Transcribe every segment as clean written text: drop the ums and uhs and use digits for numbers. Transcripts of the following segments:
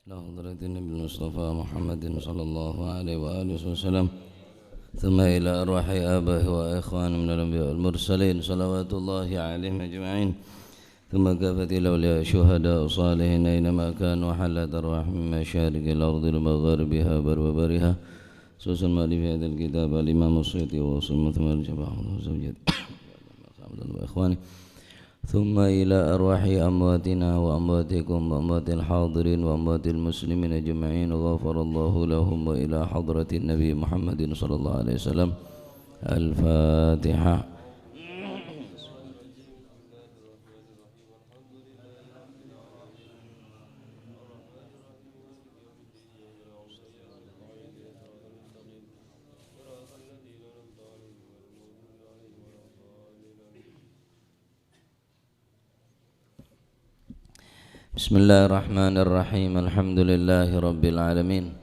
إلى حضرة النبي المصطفى محمد صلى الله عليه وآله وسلم، ثم إلى أرواح آبائه وإخوان من الأنبياء والمرسلين صلوات الله عليهم أجمعين، ثم كافة الأولياء الشهداء الصالحين أينما كانوا وحلت أرواح من مشارق الأرض ومغاربها وبرها، خصوصا ما في هذا الكتاب الإمام السيوطي وصمة الجماعة وزوجته وإخوانه، ثم إلى أرواح أمواتنا وأمواتكم وأموات الحاضرين وأموات المسلمين أجمعين غفر الله لهم، وإلى حضرة النبي محمد صلى الله عليه وسلم. الفاتحة. Bismillahirrahmanirrahim. Alhamdulillahi rabbil alamin.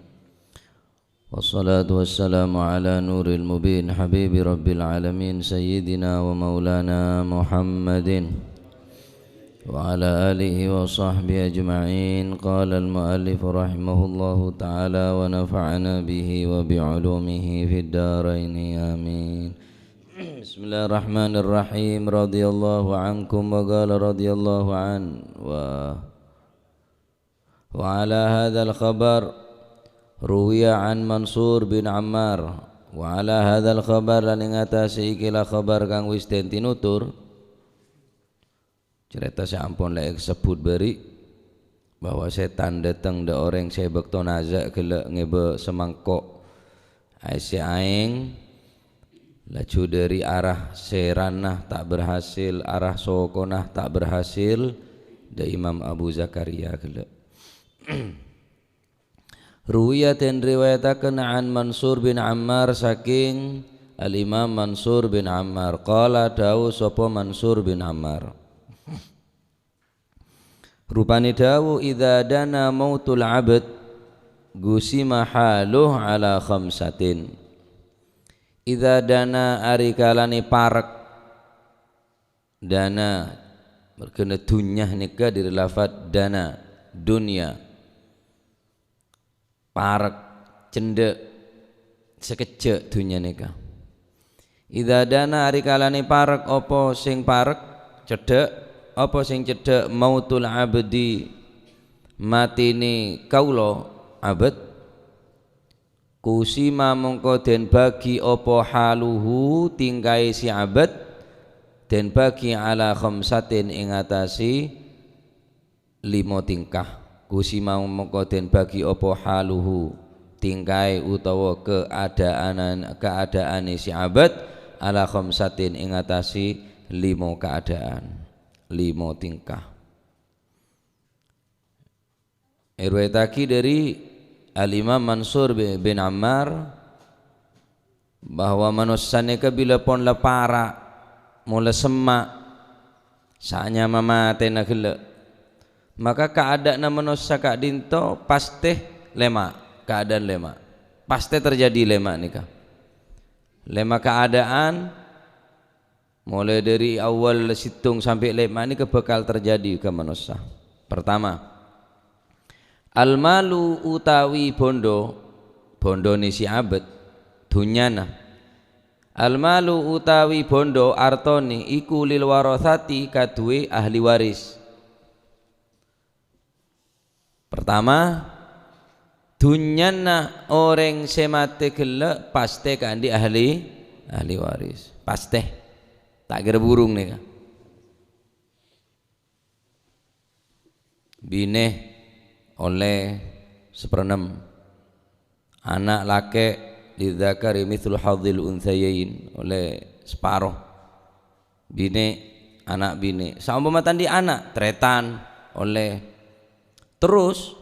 Wassalatu wassalamu ala nuril mubin habibi rabbil alamin sayyidina wa maulana Muhammadin wa ala alihi wa sahbihi ajma'in. Qala al-muallif rahimahullahu ta'ala wa nafa'ana bihi wa bi'ulumihi fid daraini amin. Bismillahirrahmanirrahim. Radiyallahu ankum wa qala radiyallahu an وعلى هذا الخبر روي عن منصور bin Ammar. وعلى هذا الخبر lan ing atase ikilah khabar kang wis den tinutur, cerita sampun lek sebut beri bahwa setan datang de orang saya bekto nazak gelek ngebe semangkok aise aing laju dari arah seranah tak berhasil, arah sokonah tak berhasil, de Imam Abu Zakaria gelek. Ruwiyat dan riwayataken an Mansur bin Ammar saking al-Imam Mansur bin Ammar. Qala dawu sapa Mansur bin Ammar, rupani dawu idza dana mautul abd gusima haluh ala khamsatin. Idza dana ari kalane parek, dana berkena dunyah nikah dari lafad dana dunia, parek cendek sekejek dunia nikah. Idza dana ari kalane parek apa sing parek cedek, apa sing cedek mautul abdi matine kaula abad, kusima mongko den bagi apa haluhu tingkai si abad, den bagi ala khamsatin ing atasi 5 tingkah. Kusima mongko den bagi apa haluhu tingkai utawa keadaane si abad ala khamsatin ing atasi 5 keadaan, 5 tingkah. Riwayatake dari Al-Imam Mansur bin Ammar bahwa manusia nika bila pon lepara mula semak saanya mamatena gelek, maka keadaan manusia kak dinto pasti lemak, keadaan lemak pasti terjadi lemak nikah. Lemak keadaan mulai dari awal situng sampai lemak ini bakal terjadi ke manusia. Pertama, al-malu utawi bondo, bondo ni si abad dunyana. Al-malu utawi bondo artoni iku lil warathati kaduwe ahli waris. Pertama, dunyana orang semate gelek pasti kandi ahli waris, pasti tak kira burung nih. Bine oleh 1/6, anak laki lidzakari mithlu hadzil unthayain oleh separuh, bine anak bine saumpama tandi anak tretan oleh, terus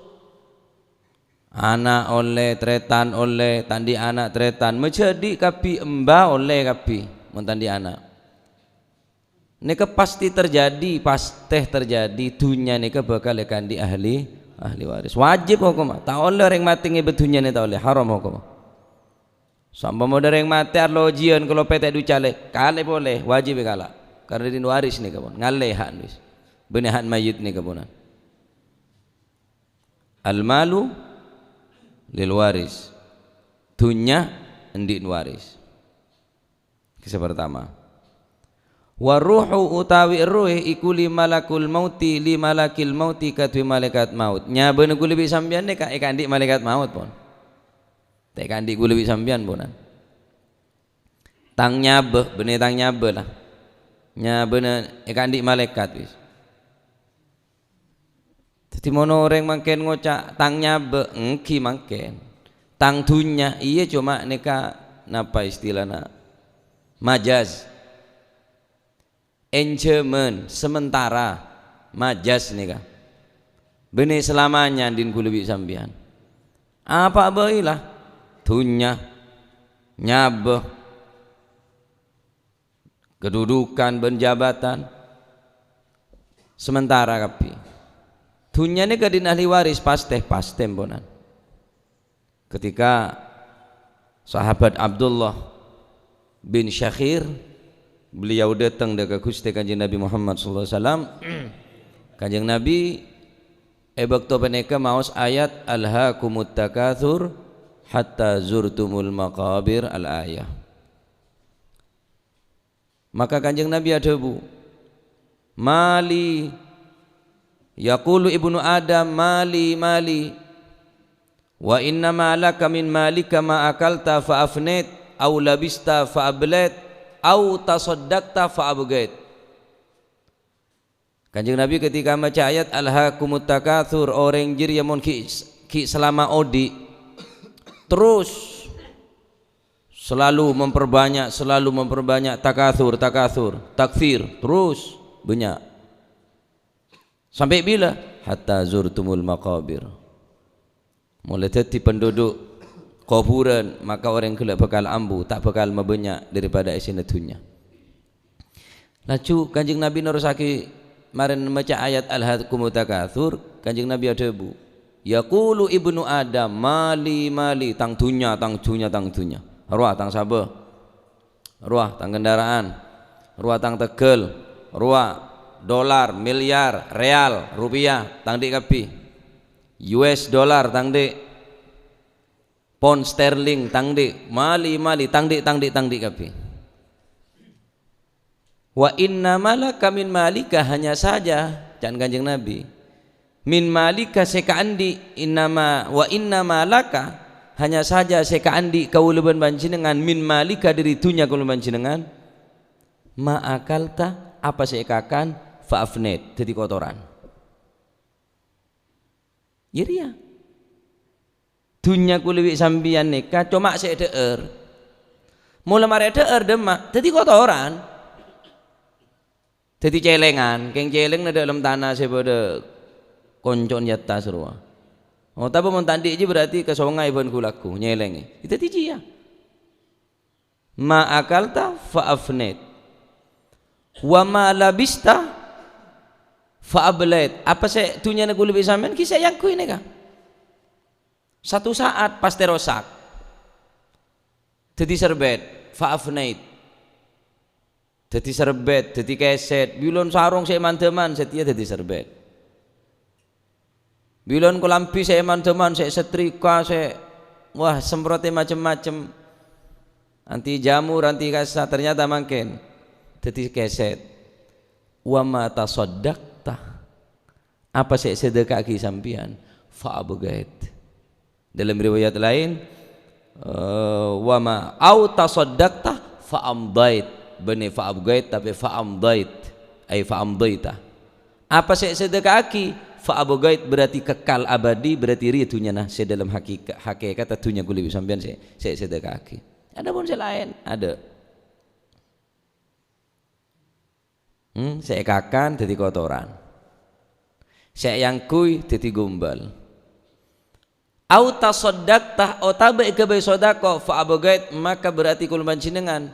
anak oleh tretan oleh tandi anak tretan menjadi kapi emba oleh kapi mentandi anak. Nika pasti terjadi, pasti terjadi dunia nika bakal kandi ahli waris. Wajib hukum, tak oleh orang mati ngebet dunia ni tak oleh, haram hukum. Sampai modern yang mati arlo jian kalau pete du cale kale boleh, wajib kala karena din waris nika pun ngale hak wis benehan mayit nika punan. Al malu lil waris, dunya endin waris. Kisah pertama. Wa ruhu utawi ruh iku li malakil mauti katwi malaikat maut. Nyabeun ku lebih sampeyan nek ka ndik malaikat maut pon. Tek ndik ku lebih sampeyan ponan. Tang nyabe bener tang nyabe lah. Nyabeun ndik malaikat wis. Dadi mono orang mangken ngocak tang nyabe engki mangken. Tang dunya iya cuma neka napa istilahna majaz. Enjemen sementara majas nih kak benih selamanya din kulubi sambian apa baiklah dunya nyabeh kedudukan penjabatan sementara kapi dunya nih kadin ahli waris pasteh bonan ketika sahabat Abdullah bin Syakhir beliau datang ke Gusti Kanjeng Nabi Muhammad sallallahu alaihi wasallam. Kanjeng Nabi ebakto peneka maos ayat alhaakumut takatsur hatta zurtumul maqabir al ayah. Maka Kanjeng Nabi adabu mali yaqulu ibnu adam mali wa inna ma laka min malika ma akalta fa afnit aw labista fa ablat au tasaddaqta fa abghait. Kanjeng Nabi ketika baca ayat alhaakumut takatsur orang jir yamun ki selama odi terus selalu memperbanyak takatsur takfir terus banyak sampai bila hatta zurtumul maqabir mulai jadi penduduk kuburan maka orang kelak bakal ambu tak bakal mabanyak daripada isina dunya. Laju Kanjeng Nabi nerusake maren maca ayat alhaakumut takatsur Kanjeng Nabi adabu yaqulu ibnu adam mali tang dunya ruah tang sabeh ruah tang kendaraan ruah tang tegel ruah dolar miliar real rupiah tang dik kapi US dollar tang dik pound sterling tangdik mali tangdik kapi wa inna malaka min malika hanya saja dan Kanjeng Nabi min malika sekaandi wa inna malaka hanya saja sekaandi kauluban panjenengan min malika dari dunya kauluban panjenengan ma akalta apa sekakan fa afnit jadi kotoran ya dunya kuliwi sambian nikah cuma sik deer mula mare deer demak dadi kotoran dadi celengan keng celeng na dalam tanah sepada koncon yatta serua oh tapi mun tandi iki berarti kesongai ban kulaku nyeleng itu tiji ya ma akalta fa afnit wa ma labista fa ablet apa sik dunya na kuliwi sampean kisah yang ku ini ka satu saat pasti rosak jadi serbet faafnait jadi serbet jadi keset bilon sarung saya manteman setia jadi serbet bilon kulampi saya manteman saya setrika saya wah semprotnya macam-macam anti jamur anti kasa ternyata makin jadi keset wa ma tasaddaqta apa saya sedekah ki sampian fa abghait. Dalam riwayat lain wa ma au tasaddaqta fa amdait bani fa abghait tapi fa amdait ai fa amdaita apa saya sedekahki fa abghait berarti kekal abadi berarti ritunya nah saya dalam hakikat dunya kuliwi sampean saya sedekahki ada pun lain ada saya kakan jadi kotoran saya yang kui jadi gombal au tasaddaqta otabe kebe sodako fa abghait maka berarti kul panjenengan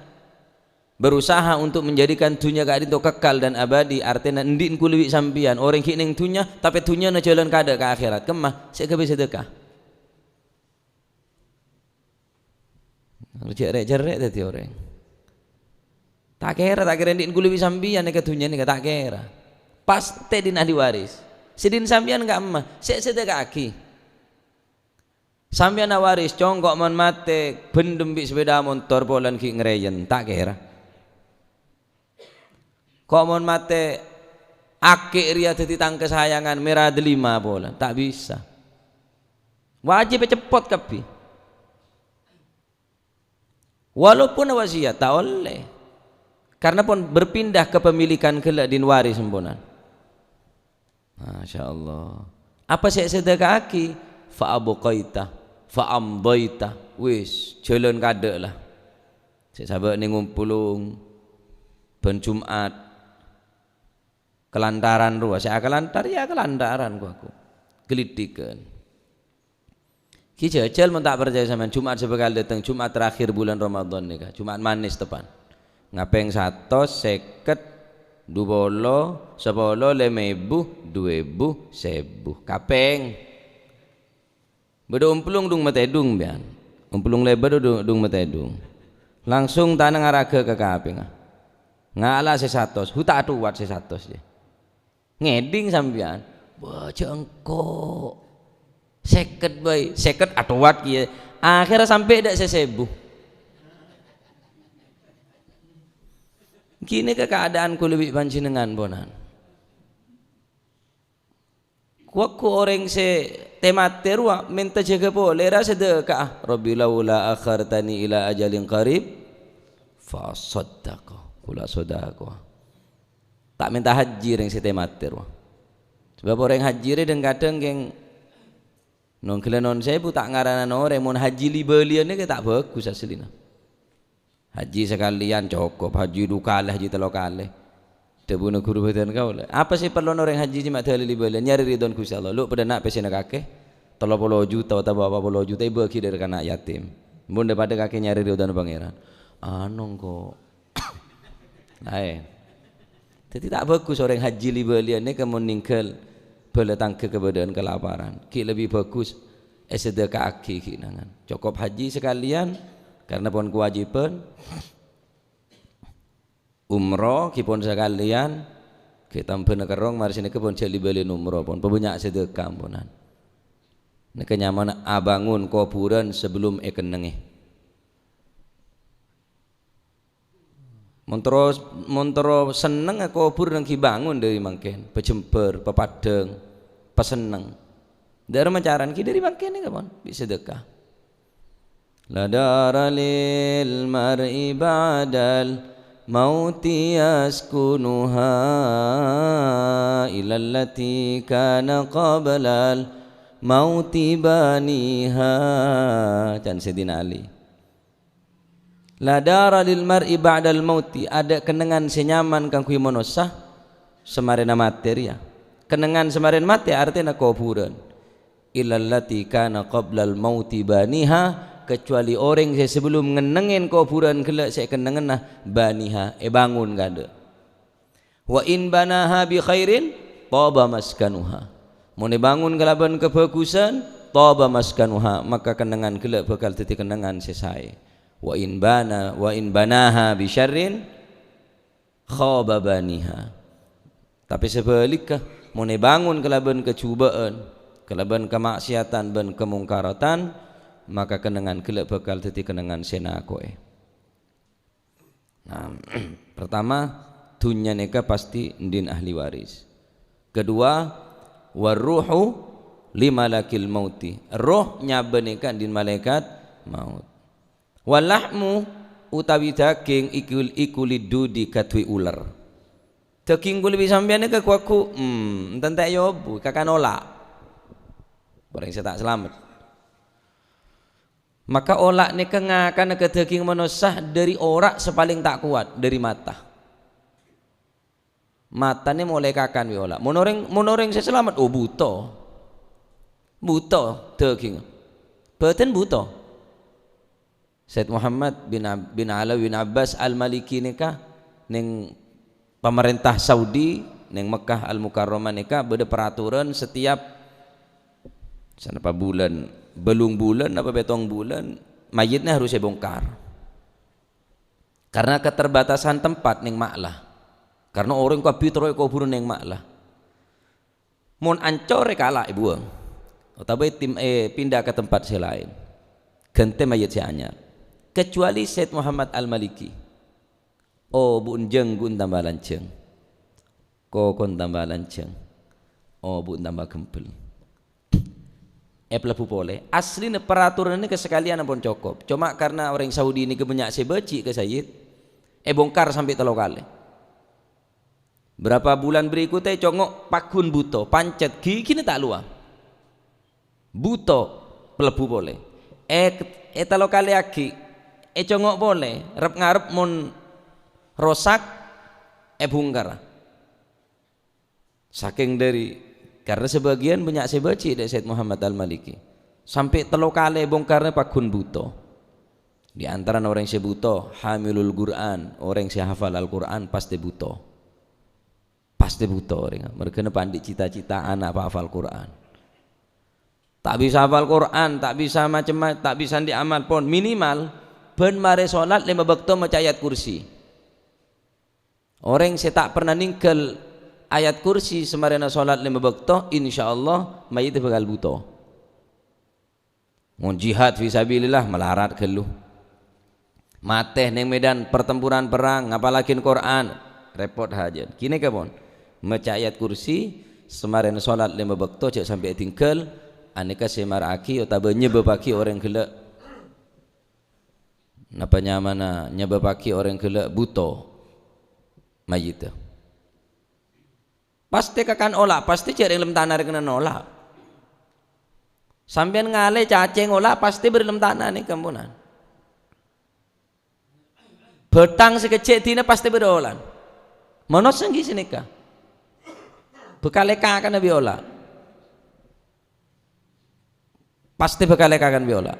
berusaha untuk menjadikan dunia kadin to kekal dan abadi artinya ndin kuliwi sampian orang ki ning dunya tapi dunya na jalan kada ke akhirat kemah sik kebe sedekah jerek dadi orang tak kira ndin kuliwi sampian nek dunya nek tak kira pas te din ahli waris sidin sampian enggak emah sik sedekah aki Sampeyan waris congkok mon mate bendem bi sepeda motor polan ki ngreyen tak kira. Kok mon mate akik ria dadi tang kesayangan merah delima polan tak bisa. Wajib cepot kabeh. Walaupun wasiat tak oleh. Karena pun berpindah kepemilikan kelak din waris semponan. Masya Allah. Apa sih sedekah aki? Fa'abuqaita fa'amdaita wis jalan kadek lah. Sik sahabat ni ngumpulung ben Jumat kelantaran ruah. Saya kelantar ya kelantaran aku gelidikan. Ki jajal mun tak percaya sampean Jumat sebekal datang Jumat terakhir bulan Ramadan nika. Jumat manis tepan. Ngapeng 150 12 10 5.000 2.000 1.000 kapeng bedo umpulung dung matedung bian umpulung lebar dung matedung langsung tanang araga ke kapeng ngala sesatos huta atuwat sesatos ya ngeding sampean wah jengko seket bae seket atuwat kieu akhirnya sampai dak 1.000 kini ke keadaanku lebih panjenengan bonan. Kuaku orang se temat terua minta jaga boleh rasa sedekah. Rabbi laula akhartani ila ajalin qarib fa saddaqa kula sedekah. Tak minta haji ring se temat terua. Sebab orang haji re kadang geng non kelenon saya bu tak ngaranan orang mun haji libelian ni tak bagus aslina. Haji sekalian cukup, haji dua kali, haji tiga kali. Tebunuh guru badan kau lah. Apa sih perlu orang haji cuma terlalu libel? Nyari ridon Gusti Allah. Lu pada nak pesen kakek, 30 juta atau berapa puluh juta ibu kiri dari anak yatim. Bunda pada kakek nyari ridon pangeran. Anong kok. Lain. Jadi tak bagus orang haji libelian ni kemun ningkel beletang kebadan kelaparan. Ki lebih bagus sedekah aki kinangan. Cukup haji sekalian. Karena pun kewajiban umroh kipun sekalian kita pun kerong mari sini kepun jadi beli umroh pun banyak sedekah punan. Ini kenyamanan abangun kuburan sebelum ekenenge. Montoro seneng kubur nang bangun dari mangken, pejember, pepadeng, peseneng. Dari macaran ki dari mangken ni kapon bisa sedekah. La dara lil mar'i ba'dal mauti yaskunuha ila allati kana qablal mauti baniha dan Sayyidina Ali. La dara lil mar'i ba'dal mauti ada kenangan senyaman kang kuwi monosah semarena materi ya. Kenangan semarin mati artinya kuburan. Ila allati kana qablal mauti baniha kecuali orang saya sebelum ngenengin kuburan kelak saya kenengen nah baniha bangun kada wa in banaha bi khairin taba maskanuha mun bangun kelaban kebagusan taba maskanuha maka kenengan kelak bakal teti kenengan sesai wa in banaha bi syarrin khaba baniha tapi sebaliknya mun bangun kelaban kecubaan kelaban kemaksiatan dan kemungkaratan maka kenangan kelak bakal jadi kenangan sena koe. Nah, pertama dunya neka pasti ndin ahli waris. Kedua waruhu limalakil mauti. Roh nyabeneka ndin malaikat maut. Walahmu utawi daging ikulidudi katwi ular. Daging kuli bisa sampeyan neka kuaku entek yo bu kakak nolak. Bareng saya tak selamat. Maka olak ni kengakan ke daging manusia dari orak sepaling tak kuat dari mata. Mata ni mulai kakan wi olak. Monoring saya selamat. Oh buta daging. Batin buta. Said Muhammad bin Alawi bin Abbas Al-Maliki nikah neng pemerintah Saudi neng Mekah Al-Mukarramah nikah beda peraturan setiap sanapa bulan belum bulan apa betong bulan mayitnya harus dibongkar karena keterbatasan tempat ning maklah karena orang kabeh terus kuburan ning maklah mun ancor kalah ibu utawa pindah ke tempat lain ganti mayat si anyar kecuali Syed Muhammad Al-Maliki oh bun jeng gun tambah lanceng kon tambah lanceng oh bun tambah gempel pelabu boleh asli peraturan ini kesekalian pun cukup cuma karena orang Saudi ini kebanyak sebeci ke Sayyid bongkar sampai 3 kali berapa bulan berikutnya congok pakun buto pancet gini tak luar buto pelabu boleh 3 kali lagi congok boleh rep ngarep mon rosak bongkar saking dari karena sebagian banyak sebeci dari Syed Muhammad Al-Maliki sampai 3 kali bongkarnya pakun buto di antara orang yang buto hamilul Quran orang yang hafal Al-Quran pasti buto orang mereka pandai cita-cita anak apa hafal Quran tak bisa hafal Quran tak bisa macam-macam tak bisa diamal pun minimal ben mare sholat 5 waktu maca ayat kursi orang yang tak pernah ninggal ayat kursi semarana sholat 5 waktu insyaallah mayit bakal buto mau jihad fisabilillah melarat geluh mateh neng medan pertempuran perang apalagi Quran repot aja kini kapon maca ayat kursi semarana sholat 5 waktu cek sampai tinggal aneka semaraki utawa nyebabaki orang gelak napa nyamana nyebabaki orang gelak buto mayit pasti kakan olah pasti cari lem tanah kena nolak sampean ngale cacing olah pasti berlem tanah nih kampunan betang sekecil tina pasti berolah monos senggi sinika bekaleka akan biola pasti bekaleka akan biola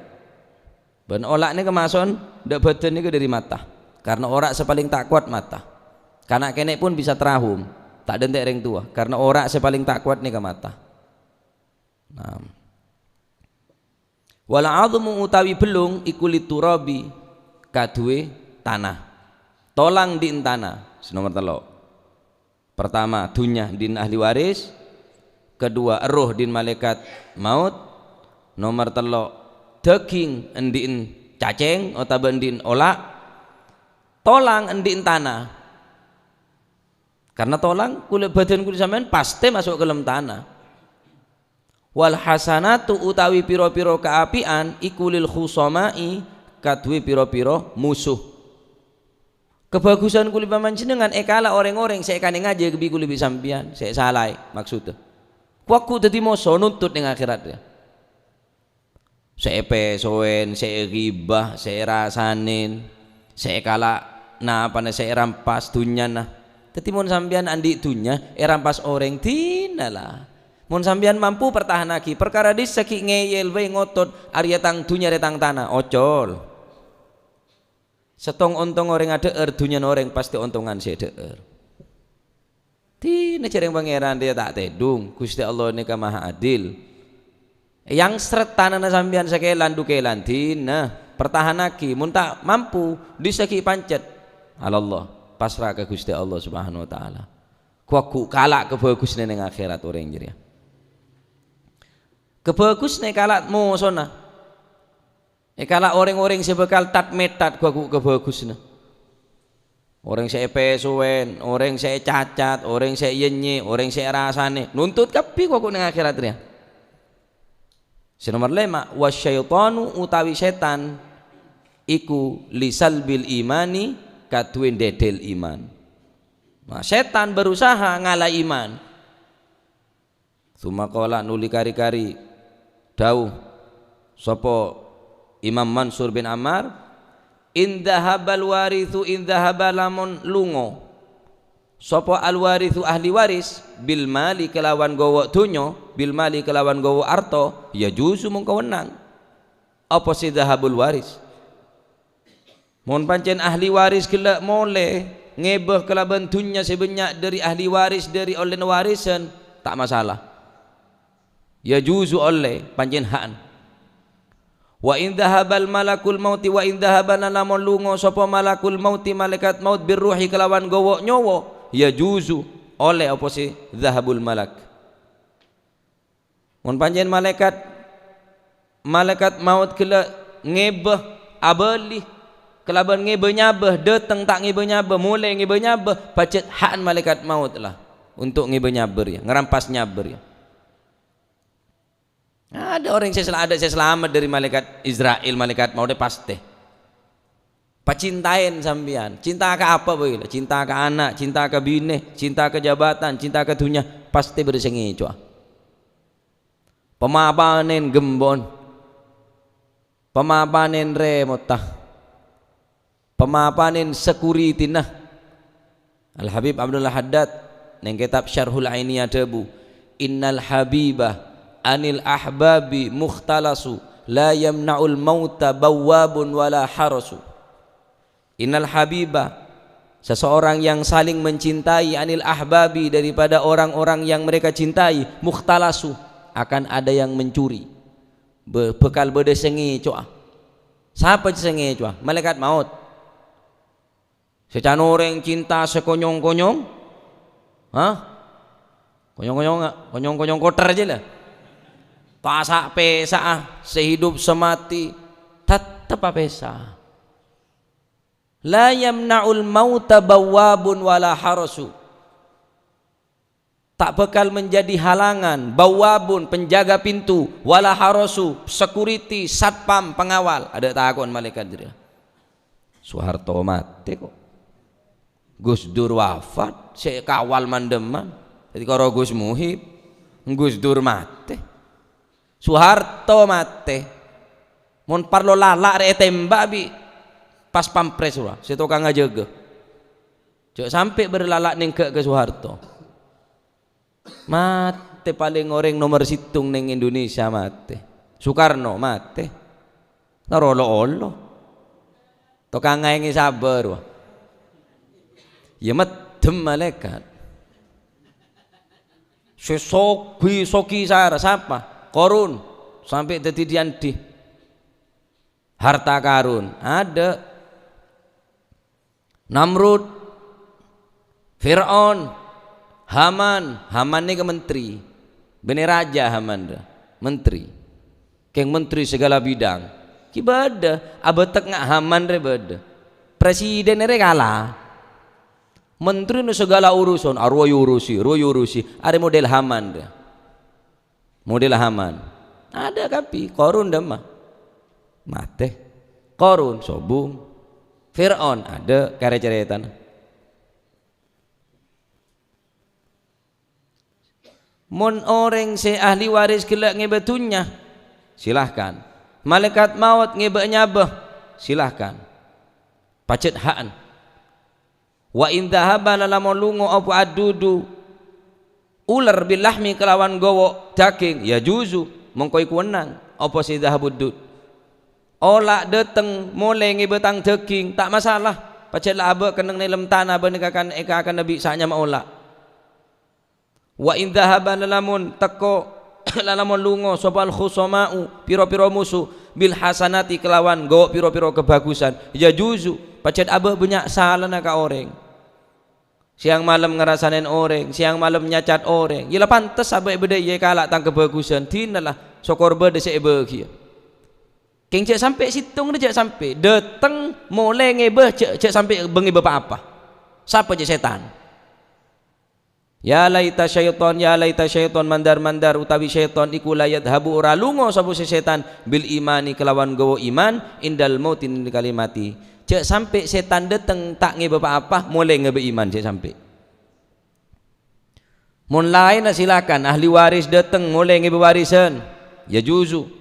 ben olah ini kemason dak badan ini dari mata karena orang sepaling tak kuat mata karena kenek pun bisa terahum tak dentek orang tua karena orang sepaling tak kuat nih ke mata nah wala admu utawi belung ikulit turabi kadue tanah tolang di tanah nomor 3 pertama dunya din ahli waris kedua roh din malaikat maut nomor 3 daging endin cacing utawa endin olak tolang endin tanah karena tolang kulit badan kulit sampean pasti masuk ke dalam tanah wal hasanatu utawi piro-piro keapian ikulil khusomai kadwi piro-piro musuh kebagusan kulit pamanjenengan ekala orang-orang saya kane ngaji kebi kulit sampean saya salah maksudnya waku dadi moso nuntut ning akhirat ya saya pesoen saya ribah saya rasanin saya kala nah apa saya rampas dunya nah jadi mon sampean andi dunya rampas orang tina lah mon sampean mampu pertahan lagi perkara diseki ngeyel we ngotot arya tang dunya retang tanah ocol setong ontong orang ada dunya orang pasti ontongan saya deer tina cereng pangeran dia tak tedung Gusti Allah ini maha adil yang seret tanah sampean sakelan dukelan tina pertahan lagi mun tak mampu diseki pancet Allah pasrah ke Gusti Allah Subhanahu wa taala. Kuaku kalak kebagusne ning akhirat orang jadi. Kebagusne kalak mo sona. Kalak orang-orang sebekal tat metat kuaku kebagusne. Orang saya pesuwen, orang saya cacat, orang saya yenye, orang saya rasane nuntut kapi kuaku ning akhirat dia. Nomor 5 wasyaitanu utawi setan iku lisalbil imani katuin dedel iman. Nah, setan berusaha ngalah iman. Sumakola nuli kari-kari dawuh sapa Imam Mansur bin Ammar indahabal warithu indahabalamun lungo sapa al warithu ahli waris bil mali kelawan gowo donya bil mali kelawan gowo arto ya juzu mongko wenang apa si dahabul waris mohon pancen ahli waris kelak mole ngebeh kelaban dunya sebanyak dari ahli waris dari oleh warisan tak masalah ya juzu oleh pancen haan wa in dhahabal malakul mauti wa in dhahabana lamun lungo sapa malakul mauti malaikat maut birruhi kelawan gowo nyowo ya juzu oleh apa sih dhahabul malak Mun panjen malaikat maut kala ngebeh abeli kelaban ngebeh nyabeh datang tak ngebeh nyabeh mulai ngebeh nyabeh pacet hak malaikat maut lah untuk ngebeh nyaber ya ngerampas nyaber ya. Ada orang yang saya selamat dari malaikat Israel, malaikat maut pasti pacintain sambian, cinta ke apa boleh, cinta ke anak, cinta ke bini, cinta ke jabatan, cinta ke dunia, pasti bersengi cua. Pemapanen gembon, pemapanen remotah, pemapanen security nah. Al Habib Abdullah Haddad neng kitab Syarhul Ainiyah debu, innal habibah anil ahbabi mukhtalasu la yamna'ul mauta bawwabun wala harasu. Innal habibah, seseorang yang saling mencintai, anil ahbabi, daripada orang-orang yang mereka cintai, mukhtalasu, akan ada yang mencuri bekal bedesengi coa. Siapa sengi coa? Malaikat maut. Secan orang cinta sekonyong-konyong, hah? Konyong-konyong enggak? Konyong-konyong kotor aja lah. Pasak pesa sehidup semati tetap pesa. La yamna'ul mauta bawwabun wala harasu. Tak bakal menjadi halangan bawwabun penjaga pintu wala harasu security satpam pengawal. Ada takon malaikat dia. Soeharto mati kok. Gus Dur wafat, saya kawal mandeman. Jadi kalau Gus Muhib, Gus Dur mati. Soeharto mati. Mon parlo lalak re tembak bi pas pampres lah, saya tukang ngajaga. Cok sampai berlalak nengke ke Soeharto. Mate paling orang nomor situng neng Indonesia mate. Soekarno mate. Narolo-olo. Tukang ngayengi sabar wah. Ya medem malaikat. Soki sara siapa? Korun sampai dadi diandi. Harta karun ada. Namrud, Fir'aun, Haman ini ke menteri, bener raja Haman dah, menteri, keng menteri segala bidang, kibada, abetek ngak Haman rebada, presiden re kalah, menteri nu segala urusan, arwah yurusi, ada model Haman dah, model Haman, ada kapi, Korun dah mah, mate, Korun sobung. Fir'aun ada karya ceretan. Mon orang se ahli waris kelak ngebetunya silahkan. Malaikat maut ngebe nyabah silahkan. Pacet haan. Wa in dhahaba lalamon lungo apa adudu ular bilahmi kelawan gowo daging ya juzu mengkoi kuwenang apa si dhahabudud. Ola dateng mulai ngebetang daging tak masalah. Pacet lah abah keneng dalam tanah benikakan eka akan nabi sahnya maola. Wa in dhahaba lalamun teko lalamun lungo sopal khusoma'u piro-piro musuh bil hasanati kelawan go piro-piro kebagusan ya juzu. Pacet abah banyak salah naka orang. Siang malam ngerasain orang, siang malam nyacat orang. Yela pantas abah beda ye kalak tang kebagusan. Tinalah sokor beda se bagi. Keng cek sampai situng dia cek sampai dateng mulai ngebeh cek sampai bengi apa siapa cek setan ya laita syaiton mandar utawi syaiton iku layat habu ora lungo sapa setan bil imani kelawan gowo iman indal mautin kalimati cek sampai setan dateng tak ngebeh apa mulai ngebeh iman cek sampai mun lain silakan ahli waris dateng mulai ngebeh warisan ya juzu.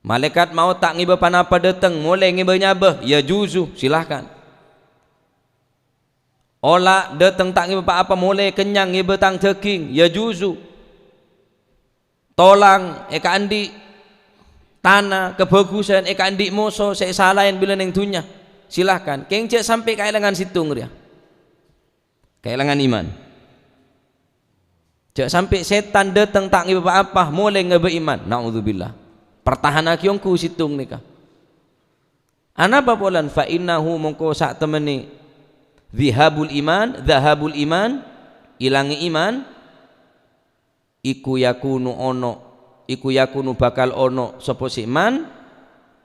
Malaikat mau tak ngiba panapa datang mulai ngiba nyabah ya juzu silahkan. Ola datang tak ngiba apa mulai kenyang ngiba tang daging ya juzu. Tolang eka andi tanah kebagusan eka andi moso saya salahin bila neng dunya silahkan. Keng cek sampai kailangan situng dia. Kailangan iman. Cek sampai setan datang tak ngiba apa mulai ngiba iman. Naudzubillah. Pertahanan kiongku situng nikah. Anapa polan fa innahu mongko sak temeni dhahabul iman ilangi iman iku yakunu bakal ono sapa man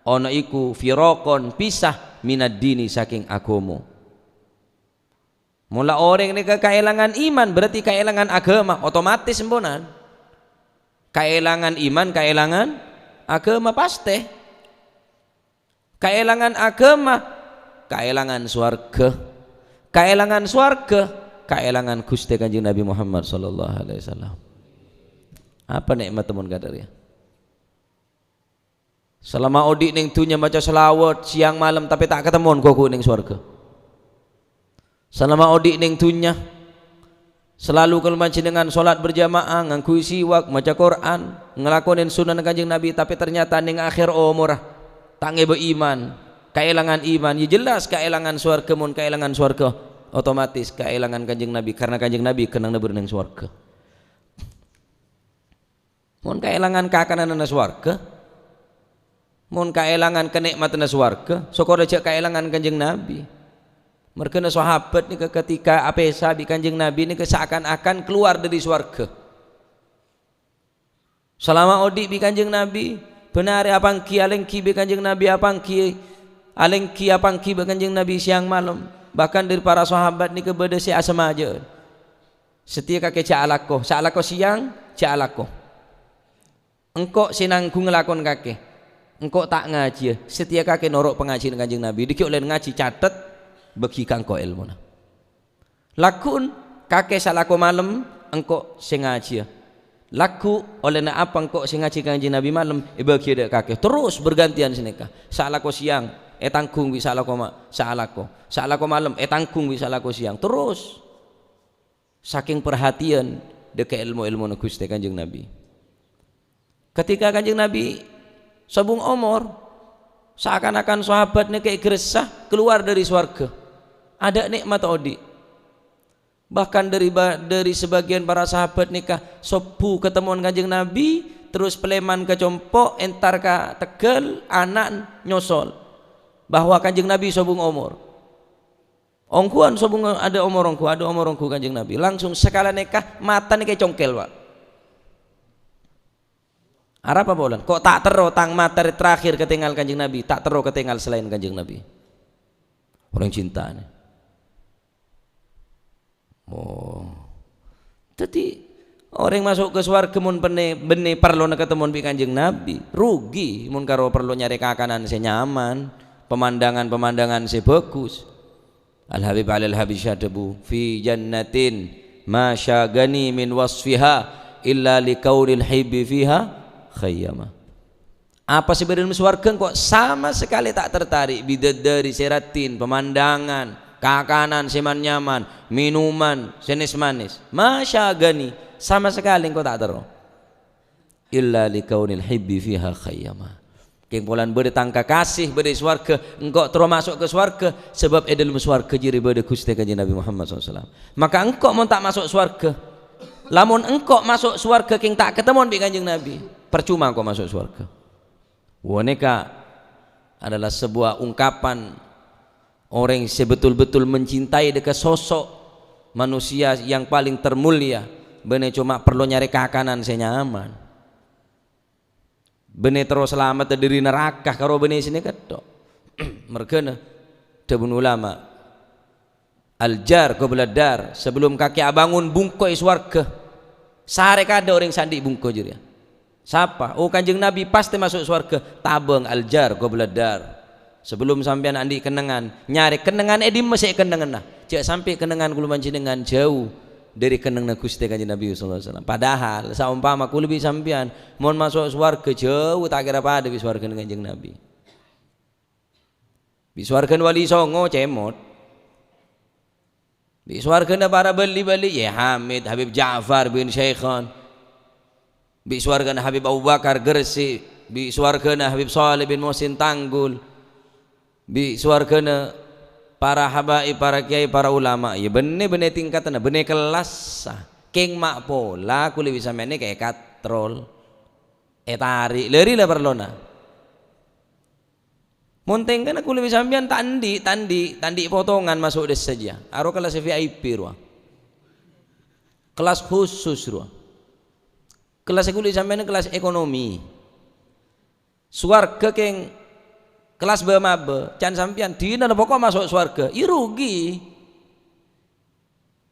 ono iku firaqon pisah minad dini saking agama. Mula orang ini kehilangan iman berarti kehilangan agama otomatis sembonan. Kehilangan iman, kehilangan agama pasti. Kehilangan agama, kehilangan swarga. Kehilangan swarga, kehilangan Gusti Kanjeng Nabi Muhammad sallallahu alaihi wasallam. Apa nikmat temun kadar ya? Selama odi ning dunya maca selawat siang malam tapi tak ketemu kok ning swarga. Selama odi ning dunya selalu kalau dengan salat berjamaah, nganggo siwak, maca Quran, ngelakonin sunnah Kanjeng Nabi tapi ternyata ning akhir umur tak ngebe iman, kehilangan iman, ya jelas kehilangan swarga. Mun kehilangan swarga otomatis kehilangan Kanjeng Nabi karena Kanjeng Nabi kenang nebur ning swarga. Mun kehilangan kakanan swarga, mun kehilangan kenikmatan swarga, syukur aja kehilangan Kanjeng Nabi. Merkena sahabat ni ketika apesa bi Kanjeng Nabi ni seakan-akan keluar dari swarga. Selama odi bi Kanjeng Nabi, benar apangki alengki bi Kanjeng Nabi, apangki alengki apangki bi Kanjeng Nabi siang malam. Bahkan dari para sahabat ni kepada si asam aja. Setia kakek ca'alako siang, ca'alako. Engkau sinangku ngelakon kakek, engkau tak ngaji, setia kakek norok pengajian Kanjeng Nabi. Dikit oleh ngaji catet bagi kangko ilmu. Lakun kakek salako malam, engkau sengaja. Laku oleh na apa engkau sengaja Kanjeng Nabi malam, bagi dek kakek. Terus bergantian sineka. Salako siang, tanggung bisa salako malam, tanggung bisa salako siang. Terus saking perhatian dek ilmu na Gusti Kanjeng Nabi. Ketika Kanjeng Nabi sabung umur, seakan-akan sahabatnya kayak geresah keluar dari swarga. Ada nikmat odi. Bahkan dari sebagian para sahabat nikah sopu ketemuan Kanjeng Nabi, terus peleman ke Compok, entar ke Tegal, anak nyosol bahwa Kanjeng Nabi sabung umur. Ongkuan sabung ada umur ongku Kanjeng Nabi. Langsung sekala nikah mata nih kayak congkel, Pak. Arab apa bulan? Kok tak tero tang materi terakhir ketinggal Kanjeng Nabi, tak tero ketinggal selain Kanjeng Nabi. Orang cinta nih. Oh. Jadi orang masuk ke swarga mun bene perlu ketemu bi Kanjeng Nabi, rugi mun karo perlu nyari kakanan se nyaman, pemandangan se bagus. Al Habib Al Habib syadabu fi jannatin ma syagani min wasfiha illa liqaulil hibbi fiha khayyama. Apa sebenarnya swarga kok sama sekali tak tertarik bidadari seratin, pemandangan, kakanan seman nyaman, minuman senis manis, masyagani sama sekali kok tak tertarik. Illa likaunil hibbi fiha khayyama. Keng polan bade tangka kasih bade swarga, engkau terus masuk ke swarga sebab dalam swarga jiri bade Gusti Kanjeng Nabi Muhammad SAW. Maka engkau mau tak masuk swarga, lamun engkau masuk swarga keng tak ketemu bi Kanjeng Nabi, percuma kau masuk surga. Waneka adalah sebuah ungkapan orang yang sebetul-betul mencintai dekat sosok manusia yang paling termulia. Bene cuma perlu nyari kakanan senyaman. Bene terus selamat dari neraka karo bene sini ketok. Mergana debun ulama aljar kobladar sebelum kaki abangun bungkoi swarga. Sare kada orang sandi bungko juri. Siapa? Oh Kanjeng Nabi pasti masuk surga. Tabeng aljar gobladar. Sebelum sampean andi kenangan, nyari kenangan di masih kenangan nah. Cek sampai kenangan kula panjenengan jauh dari kenangan Gusti Kanjeng Nabi sallallahu alaihi wasallam. Padahal saumpama kula lebih sampean mohon masuk surga jauh tak kira pada di surga Kanjeng Nabi. Di surga wali songo cemot. Di surga para beli-beli ya Hamid Habib Ja'far bin Syaikhan. Bi swargana Habib Abu Bakar Gersi, bi swargana Habib Saleh bin Muhsin Tanggul, bi swargana para habaib, para kiai, para ulama. Ya bene tingkatan, bene kelas. Keng mak pola kuli bisa mene kayak katrol. Tarik leri lah perlona. Monteng kan aku lebih sampean tandi potongan masuk des saja. Aro kelas VIP ruang. Kelas khusus ruang. Kelas kulit sampean kelas ekonomi. Swarga keng kelas bemabe, can sampean dina pokok masuk swarga, i rugi.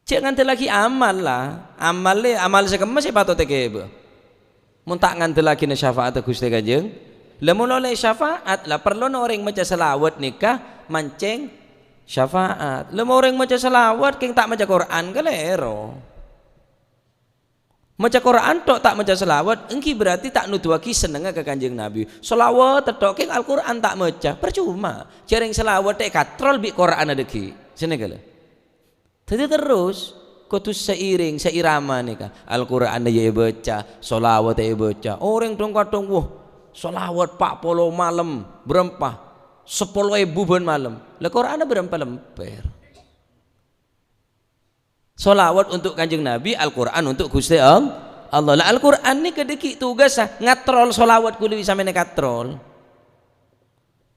Cek nganti lagi amal lah, amal sekemas patut teke. Mun tak nganti lagi na syafaat Gusti Kanjeng. Lamun oleh syafaat lah perlu orang maca selawat nikah mancing syafaat. Lamun orang maca selawat keng tak maca Quran galero. Maca Quran tok tak maca selawat engki berarti tak nuduhake senenge ke Kanjeng Nabi. Selawat tok keng Al-Qur'an tak maca percuma. Jaring selawat tek katrol bi Qur'an adeki. Sene kala. Dadi terus kudu seiring seirama nika. Al-Qur'an ya baca, selawat ya baca. Orang dong kadung wah selawat 40 malam berempah 10.000 ben malam. Lah Qur'an berempah lemper. Solawat untuk Kanjeng Nabi, Al-Quran untuk Gusti Allah. Lah Al-Quran ni kedeki tugas ngatrol solawat kudu bisa menekatrol.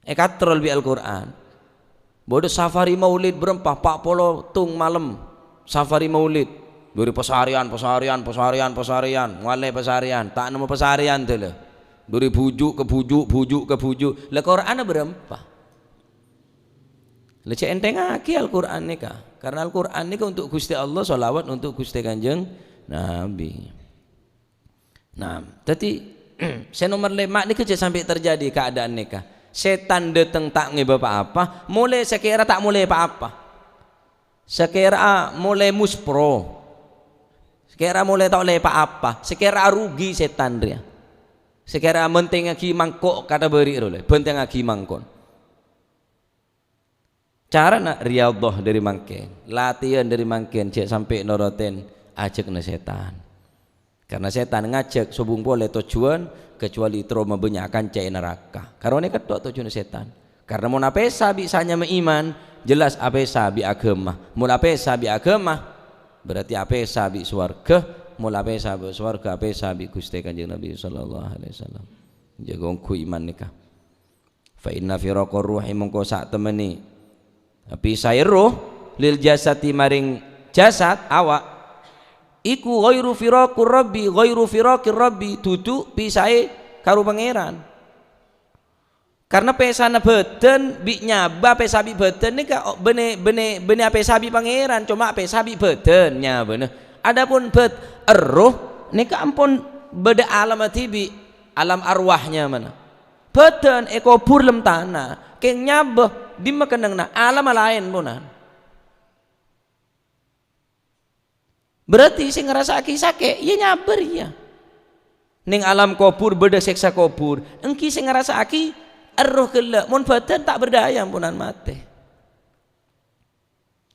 Katrol bi Al-Quran. Bodoh safari maulid berempah 40 tung malam safari maulid. Dari pesarian, mulai pesarian, tak nemu pesarian tu lah. Dari bujuk ke bujuk. Lah Quran berempah. Lah cek enteng aki Al-Quran ni kah? Karena Al-Quran ini untuk Gusti Allah, sholawat untuk Gusti Kanjeng Nabi. Nah, tadi saya nomor 5 ini kerja sampai terjadi keadaan nikah. Setan datang tak ngeba apa-apa, mulai sekira tak mulai apa-apa. Sekira mulai muspro. Sekira mulai tak mulai apa-apa. Sekira rugi setan dia. Sekira menteng aki mangkok kata beri oleh, benteng aki mangkon. Cara nak riyadhah dari mangken, latihan dari mangken cek sampai noroten ajak na setan. Karena setan ngajak sobung boleh tujuan kecuali trauma benyakan cek neraka. Karena ini kedok tujuan setan. Karena mau apa sabi sanya iman, jelas apa sabi agama. Mau apa sabi agama berarti apa sabi swarga, mau apa sabi swarga, apa sabi Gusti Kanjeng Nabi sallallahu alaihi wasallam. Jagongku iman nikah. Fa inna firaqar ruhi mongko sak temeni pisai roh lil jasati maring jasad awak iku ghairu firaqir rabbi dudu pisai karo pangeran. Karena pesana beden bi nyaba pesabi beden nika bene pesabi pangeran cuma pesabi beden nya bener. Adapun roh nika ampun beda alam atibi alam arwahnya mana. Beden ekobur lem tanah keng nyabah di makenang na alam lain punan. Berarti sing ngerasa sake ya nyaber ya. Ning alam kubur beda seksa kubur. Engki sing ngerasa roh gelek mun badan tak berdaya punan mate.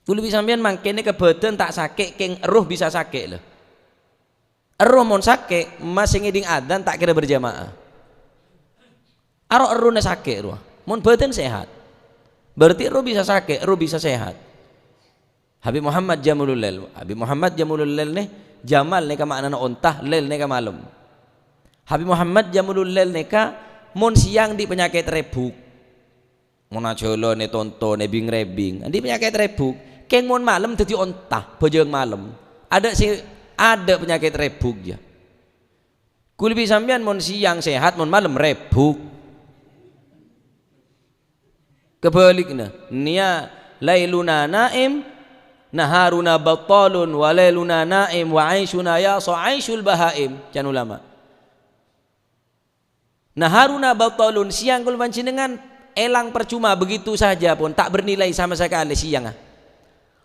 Kulo bisa sampean mangkene ke badan tak sake keng roh bisa sake lho. Roh mun sake masih ngiding adzan tak kira berjamaah. Aro erune sake roh. Mun badan sehat. Berarti roh bisa sakit, roh bisa sehat. Habib Muhammad Jamulul Lel nih jamal nih ka makna ontah, lel nih ka malam. Habib Muhammad Jamulul Lel nih ka mun siang di penyakit rebuk. Mun ajolo nih tonton nih bing rebing, di penyakit rebuk. Keng mun malam dadi ontah, bojong malam. Ada penyakit rebuk ya. Kulbi sampean mun siang sehat, mun malam rebuk. Kebaliknya nia lailuna naim naharuna battalun wa lailuna naim wa aishuna ya sa'aishul bahaim can ulama. Naharuna battalun siang kul panjenengan elang percuma begitu saja pun tak bernilai sama sekali siang.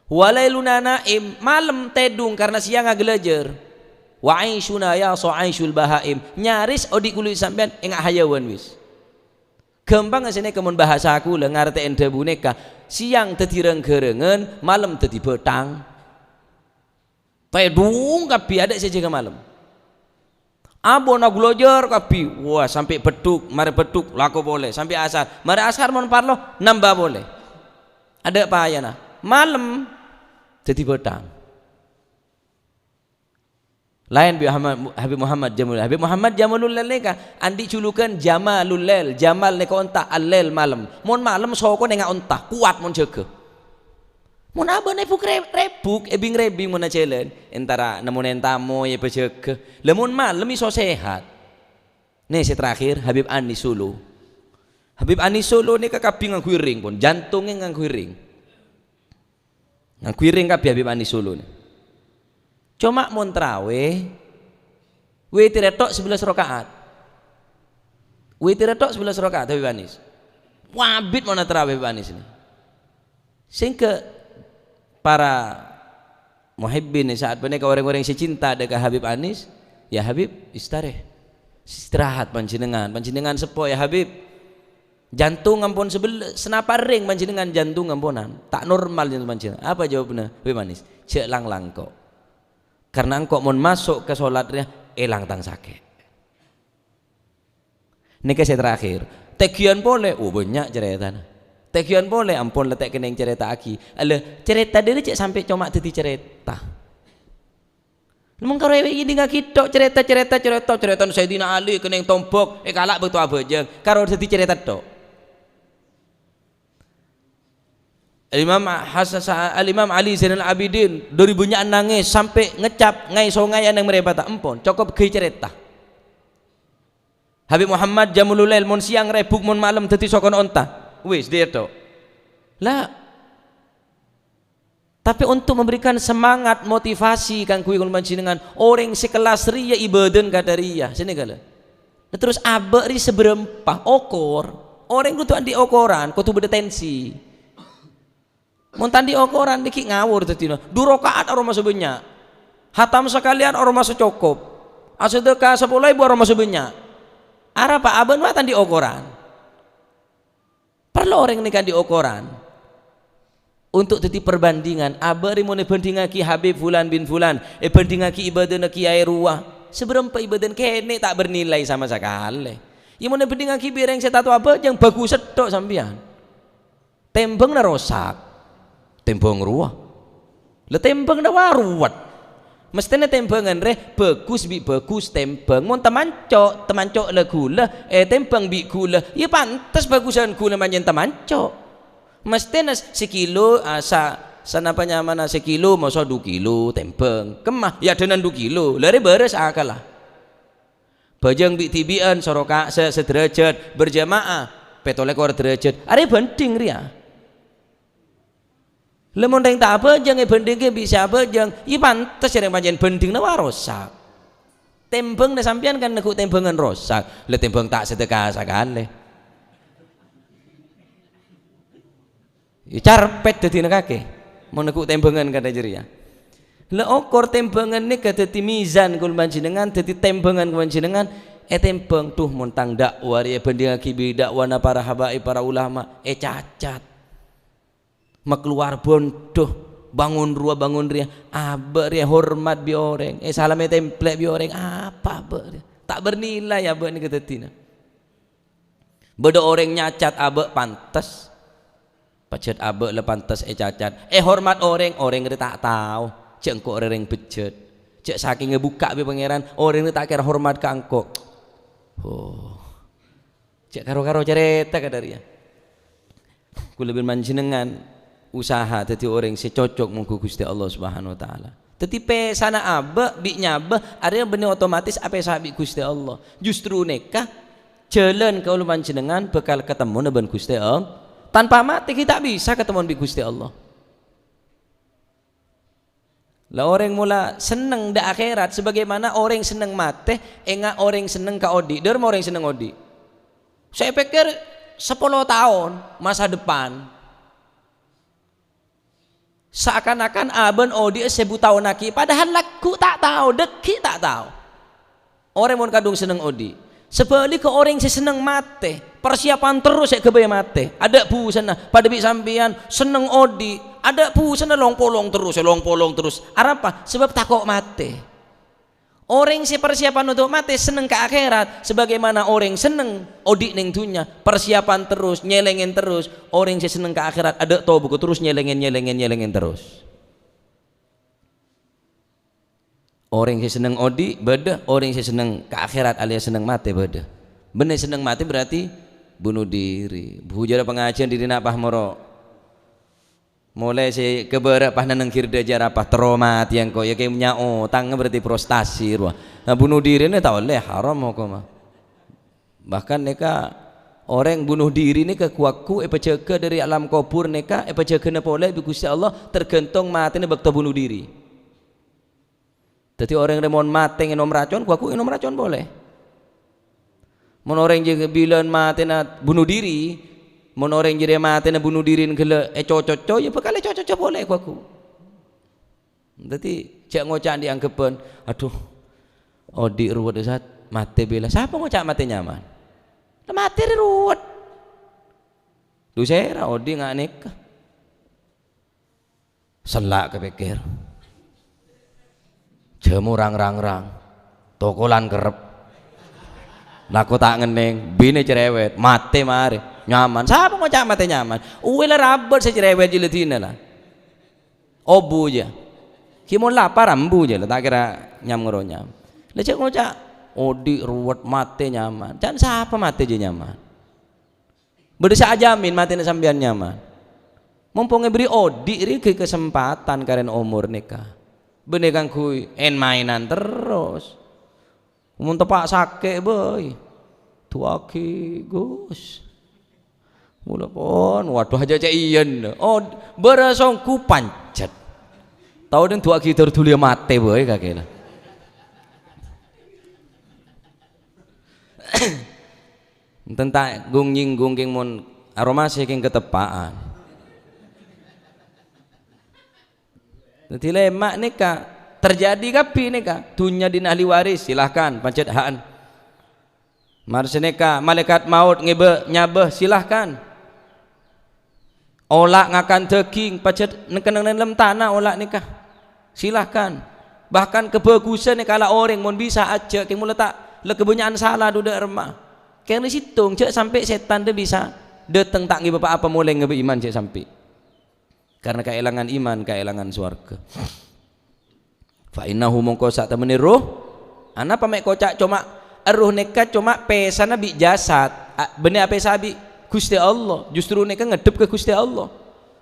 Wa lailuna naim malam tedung karena siang gelejer. Wa aishuna ya sa'aishul bahaim nyaris odi kulit sampean engak hayawan wis. Gampang asine kemun bahasa aku le ngartein debu neka siang tadi renggerengen malam tadi betang pedung kapi ada saja ke malam abon aku lojer kapi wah sampai beduk mari beduk laku boleh sampai asar mari asar mon parlo nambah boleh ada apa ya nah malam tadi betang lain Habib Muhammad Jamulul Lel neka andi julukan Jamalul Lel jamal neka onta al-lel malam mon malam soko nenga onta kuat mon jaga mun abon epuk rebuk ebing rebing mun acelen entara nemunen tamu ya pejege lemun malam iso sehat. Nih si terakhir Habib Anis Solo. Habib Anis Solo nih kakabing ngangguiring pun jantungnya ngangguiring kabeh Habib Anis Solo nih. Cuma mun traweh witir tok 11 rakaat. Witir tok 11 rakaat Habib Anis. Wabit mau traweh Habib Anis ini. Sehingga para muhibbin saat bener orang-orang yang cinta dengan Habib Anis, ya Habib istirahat panjenengan sepo ya Habib. Jantung ampun senapa ring panjenengan jantung ampunan tak normal jantung panjenengan. Apa jawabnya Habib Anis? Cek lang kok. Karena engkau mau masuk ke sholatnya elang tang sakit. Ini saya terakhir. Tegian boleh, banyak cerita. Tegian boleh, ampun letak kena yang cerita aki. Alah cerita dia cek sampai cuma tadi cerita. Lemong karo ewe ini nggak kita cerita Sayyidina Ali kena yang tombok, kalak betul apa aja. Karo tadi cerita tok. Al-Imam Ali Zainal Abidin 2000 nangis sampai ngecap ngai songai yang merepata empon cukup gay cerita. Habib Muhammad Jamululail mun siang rebuk mun malam dadi sokon onta wis dia tok lah. Tapi untuk memberikan semangat motivasi kang kuwi panjenengan orang sekelas riya ibadan kadaria sini kala terus abe ri seberempah okor orang kudu andi okoran kudu berdetensi mun tandi okoran diki ngawur dadi 2 rakaat ora masuk banyak hatam sekalian ora masuk cukup asedekah 10.000 ora masuk banyak ara pak aben wa tandi okoran perlu orang ini kan di okoran untuk jadi perbandingan abari mau bandingaki Habib Fulan bin Fulan bandingaki ibadah Kiai Ruwah seberapa ibadah kene tak bernilai sama sekali ya mau bandingaki bireng setatu apa yang bagus sedok sampean tembang na rosak tembang Ruwah le tembang na waruat mestinya tembangan bagus tembang mau temancok le gula tembang bi gula ya pantas bagusan gula manjen temancok mestinya sekilo sanapa nyamana sekilo masa 2 kilo tembang kemah ya dengan 2 kilo lari beres akalah bajang bi tibian soroka sederajat berjamaah petolekor derajat are banding ria lemon yang tak apa jangan bandingnya bisa apa jangan iya pantas yang panjang banding na warosak tembang na sampian kan nekuk tembangan rosak le tembang tak sedekah sakale carpet dadi nekake mau nekuk tembangan kada jeria le okor tembangan ini kada timizan kul panjenengan dadi tembangan panjenengan tembang tuh montang dakwah ya bandingake bi dakwana para habaib para ulama cacat makluar bondoh bangun ria aber ya hormat bi orang salame template bi orang apa ber tak bernilai abek ni ketetina beda orang nyacat abek pantas pacet abek le pantas cacat hormat orang ngeri tak tahu cek engko orang becet cek saking ngebuka bi pangeran orang ni tak kira hormat ka engko cek karo-karo cerita kadaria kula bin manjenengan usaha dadi orang secocok mungku Gusti Allah Subhanahu wa taala. Dadi pe sana abe bi nyabe artinya bener otomatis apa sabi Gusti Allah. Justru nekah jalan kaula panjenengan bakal ketemu neben Gusti Allah. Tanpa mati kita bisa ketemu bi Gusti Allah. Lah orang mula seneng da akhirat sebagaimana orang seneng mati enggak orang seneng ka odi. Der orang seneng odi. Saya pikir 10 tahun masa depan seakan-akan aben odi 1000 tahun lagi padahal laku tak tahu deki tak tahu orang mau kadung seneng odi sebalik ke orang yang seneng mate persiapan terus kebaya mate ada bu sana pada bi sampian seneng odi ada bu sana long polong terus apa sebab takut mate orang si persiapan untuk mati seneng ke akhirat sebagaimana orang seneng odi ning dunya persiapan terus nyelengin terus orang si seneng ke akhirat ada tau buku terus nyelengin terus orang si seneng odi beda orang si seneng ke akhirat alias seneng mati beda bener seneng mati berarti bunuh diri bujara pengajian di dina pahmoro mulai si keberak pas nengkir dejar apa teromat yang kau ya kayak punya utang berarti frustasi ruah. Nah bunuh diri ini tak boleh haram kok mah. Bahkan neka orang bunuh diri ni ke kuaku epeceke dari alam kubur neka epeceke na boleh bi Gusti Allah tergantung mati ni bakta bunuh diri. Jadi orang yang mau mati nginom racun kuaku nginom racun boleh. Mon orang yang bilang mati na bunuh diri, mon orang jadi mati na bunuh diri ngele coco ya bekale coco boleh kuaku. Jadi cak ngocak dianggepan, aduh, odi ruwet saat mati bila siapa ngocak mati nyaman? Mati ruwet. Dusera odi nggak nikah. Selak kepikir. Jemu rang tokolan kerep. Laku tak ngeneng, bini cerewet, mati mari, nyaman. Siapa ngocak mati nyaman? Uwela rabot saya cerewet jiletina lah. Obu aja. Kimon lapar ambu aja lah, tak kira nyam ngeronyam. Lecek ngocak. Odi ruwet mati nyaman. Jangan siapa mati aja nyaman. Berdesa ajamin mati sambian nyaman. Mumpung beri odi ri ke kesempatan karen umur nikah. Bener kan kui mainan terus. Mun tepak sake boy. Tuaki Gus. Mula pon waduh aja cek iyen. Oh beresongku pancet. Tahu den tuaki tertulia mati boy kakek. Tentang gung king mon aroma saking ketepaan. Jadi lemak nikah terjadi kapi nikah dunia din ahli waris silahkan pancet haan. Mars nikah malaikat maut ngebe nyabeh silahkan. Olak ngakan teking pancet neken dalam tanah olak nikah silahkan. Bahkan kebagusan kalau orang mon bisa aja king mula tak le kebanyakan salah duda remah. Karena situng cek sampai setan dia bisa datang tak ngi bapak apa mulai ngebe iman cek sampai. Karena kehilangan iman, kehilangan surga. Fa innahu mongko sak temene roh ana pamek kocak cuma roh nekat cuma pesana bi jasad. Bener apa sabi Gusti Allah, justru neka ngedep ke Gusti Allah.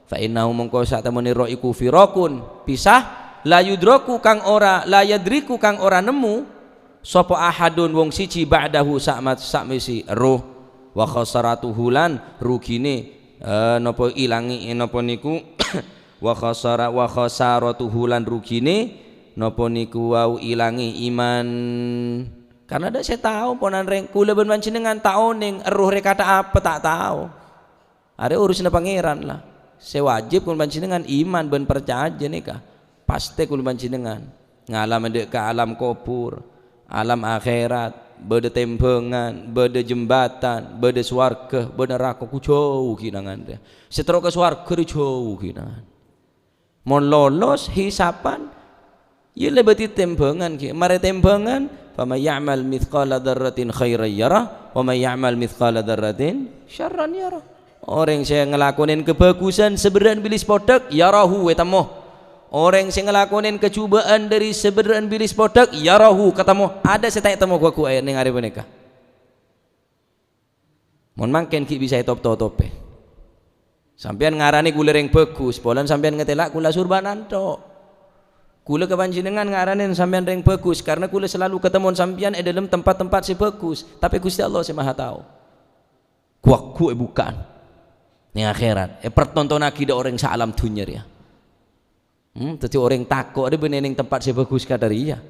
Fa innahu mongko sak temene roh iku firakun, pisah la yudraku kang ora la yadriku kang ora nemu sapa ahadun wong siji ba'dahu sakmesi ruh wa khasaratuhu lan rugine napa ilangi napa niku wa khasaratuhu lan rugine napa niku wau ilangi iman. Karena ada saya tahu ponan reng kula ben panjenengan tahu ning ruh rek kata apa tak tahu. Are urusan pangeran lah. Saya wajib kula panjenengan iman ben percaya nikah. Pasti kula panjenengan ngalam dek ke alam kubur. Alam akhirat, beda tempengan, beda jembatan, beda swarga, beda neraka ku jauh kinangan dia. Setelah ke swarga jauh kinangan. Mon lolos hisapan, ya lebih tempengan ki. Mare tempengan, fama ya'mal mithqala dzarratin khairan yarah, wa may ya'mal mithqala dzarratin syarran yarah. Orang saya ngelakonin kebagusan seberan bilis podak, yarahu wetamoh. Orang yang ngelakonin kecubaan dari seberan bilis podak yarahu katamu ada saya tanya ku ayat ning are boneka. Mon mangken ki bisa top-tope. Sampean ngarani kula reng bagus, polan sampean ngetelak kula surbanan tok. Kula kepanjenengan ngaranin sampean reng bagus karena kula selalu ketemu sampean dalam tempat-tempat si bagus, tapi Gusti Allah si Maha tahu. Kuaku bukan. Ning akhirat, pertontonan kita orang salam dunya ya. Jadi orang takut ada bener yang tempat saya bagus kadari ya.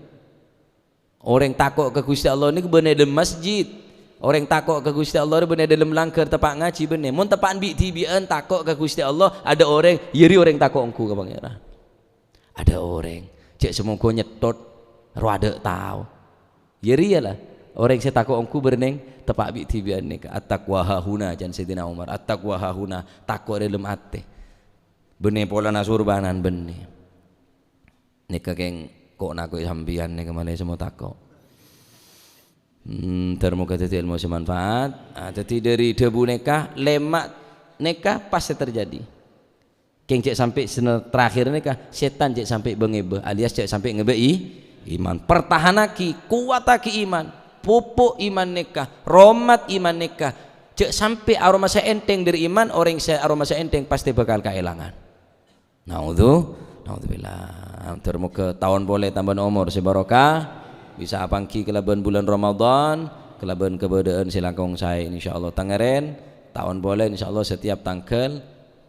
Orang takut ke Gusti Allah ni bener dalam masjid. Orang takut ke Gusti Allah bener dalam langkar tempat ngaji bener. Mun tempat bi tibian takut ke Gusti Allah ada orang yeri orang takut engku ke pangeran. Ada orang cek semongko nyetot rada tahu. Yeri lah orang saya takut engku bereneng tempat bi tibian ni at-taqwa hahuna jan Sayyidina Umar. At-taqwa hahuna takut dalam hati. Bener pola nasurbanan bener. Nika keng kok nak sambian nika malai semua takok. Termoga jadi ilmu semanfaat. Jadi dari debu nikah lemak nikah pasti terjadi. Keng cek sampai terakhir nikah setan cek sampai bengebe alias cek sampai ngebei iman. Pertahanaki kuataki iman. Pupuk iman nikah, romat iman nikah. Cek sampai aroma saya enteng dari iman orang saya aroma saya enteng pasti bakal kehilangan. Naudzubillah. Termuka tahun boleh tambah umur sebarokah, bisa apangki kelaban bulan Ramadan, kelaban keberadaan silangkong saya insyaallah tangeren tahun boleh insyaallah setiap tanggal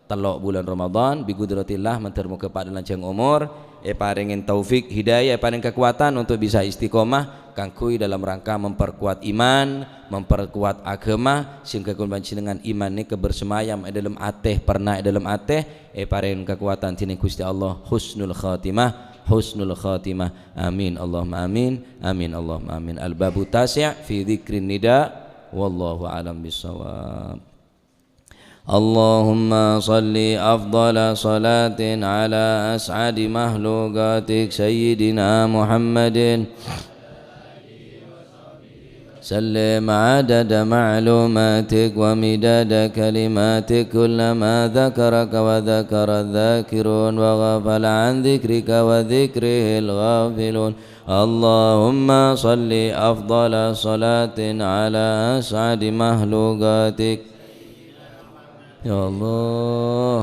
telok bulan Ramadan bigudratillah mentermuka pada lancang umur paringin taufik hidayah paring kekuatan untuk bisa istiqomah kangkui dalam rangka memperkuat iman, memperkuat agama sehingga kunci dengan iman ni kebersemayam dalam ateh pernah dalam ateh paring kekuatan tini Gusti Allah husnul khatimah amin Allahumma amin amin Allahumma amin al-babu tasi' fi dzikrin nida wallahu alam bissawab. Allahumma salli afdala salatin ala as'adi mahlukatik sayyidina Muhammadin سلم عدد معلوماتك ومداد كلماتك كلما ذكرك وذكر الذاكرون وغفل عن ذكرك وذكره الغافلون اللهم صل أفضل صلاة على أسعد مخلوقاتك يا الله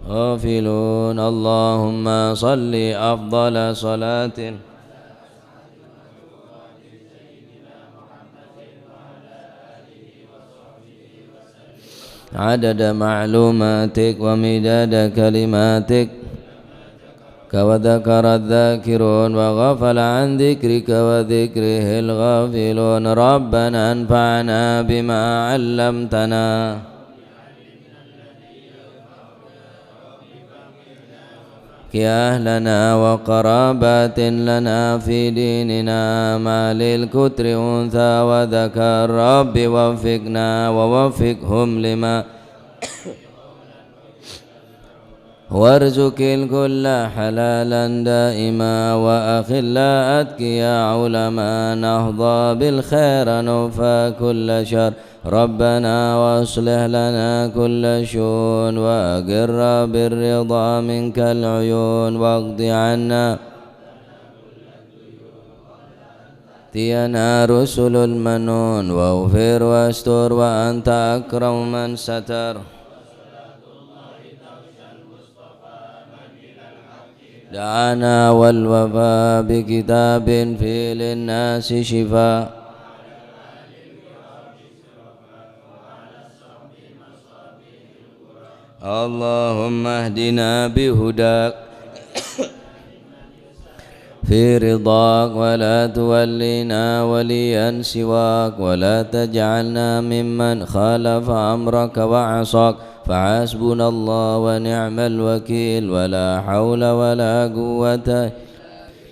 غافلون اللهم صل أفضل صلاة عدد معلوماتك ومداد كلماتك وذكر الذاكرون وغفل عن ذكرك وذكره الغافلون ربنا انفعنا بما علمتنا يا أهلنا وقرابات لنا في ديننا ما للكتر أنثى وذكر رب وفقنا ووفقهم لما وارزق الكل حلالا دائما وأخلا أتقيا علما نهضى بالخير نوفى كل شر ربنا واصلح لنا كل شؤون وأقر بالرضا منك العيون واقض عنا تينا رسل المنون واغفر واستر وأنت أكرم من ستر دعانا والوفاء بكتاب فيه للناس شفاء اللهم اهدنا بهداك في رضاك ولا تولنا وليا سواك ولا تجعلنا ممن خالف أمرك وعصاك فحسبنا الله ونعم الوكيل ولا حول ولا قوة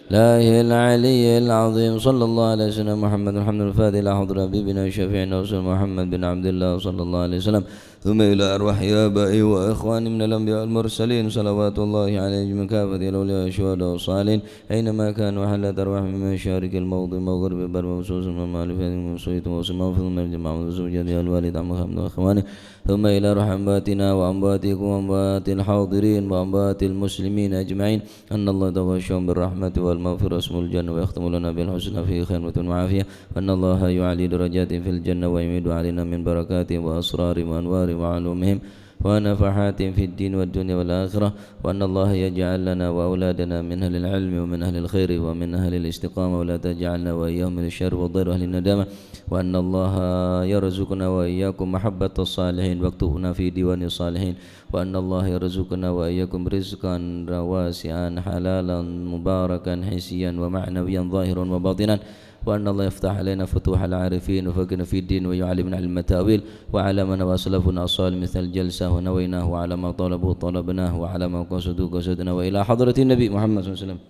الله العلي العظيم صلى الله عليه وسلم محمد الحمد الفاتح إلى حضر حبيبنا وشفيعنا رسول محمد بن عبد الله صلى الله عليه وسلم ثم إلى أرواح آبائي وإخواني من الأنبياء المرسلين صلوات الله عليهم من كافة الأولياء والشهداء والصالحين أينما كانوا وحلت أرواح من مشارق الموضع وغرب البر ومسوس من مالف من سويت وسماء من الجماعة وزوجة الوالد عم محمد وإخوانه ثم إلى رحماتنا وأنباتكم وأنبات الحاضرين وأنبات المسلمين أجمعين أن الله تغشهم بالرحمة والمغفرة اسم الجنة ويختم لنا بالحسنى فيه خير وعافية وأن الله يعلي درجات في الجنة ويمد علينا من بركاته وأسرار وأنوار وعلومهم ونفحات في الدين والدنيا والآخرة وأن الله يجعل لنا وأولادنا من أهل العلم ومن أهل الخير ومن أهل الاستقامة ولا تجعلنا وإياهم من الشر والضير وأهل الندامة وأن الله يرزقنا وإياكم محبة الصالحين واكتبنا في ديوان الصالحين وأن الله يرزقنا وإياكم رزقا واسعا حلالا مباركا حسيا ومعنويا ظاهرا وباطنا وأن الله يفتح علينا فتوح العارفين وفقنا في الدين ويعلمنا علم التأويل وعلمنا وأسلفنا الصالح مثل الجلسة ونويناه وعلى ما طلبوا طلبناه وعلى ما قصدوا قصدنا وإلى حضرة النبي محمد صلى الله عليه وسلم.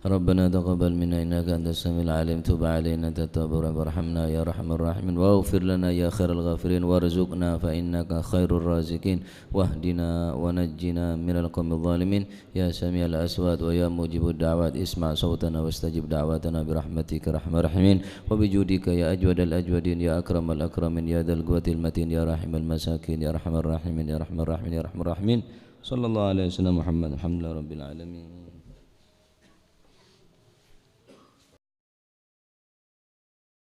ربنا تقبل منا إنك أنت السميع العليم تب علينا أنت التواب الرحيم وارحمنا يا أرحم الراحمين واغفر لنا يا خير الغافرين وارزقنا فإنك خير الرازقين واهدنا ونجنا من القوم الظالمين يا سميع الأصوات ويا مجيب الدعوات اسمع صوتنا واستجب دعواتنا برحمتك أرحم الراحمين وبجودك يا أجود الأجودين يا أكرم الأكرمين يا ذا القوة المتين يا راحم المساكين يا أرحم الراحمين يا رحم الراحمين يا رحم الراحمين صلى الله عليه وسلم محمد الحمد لله رب العالمين.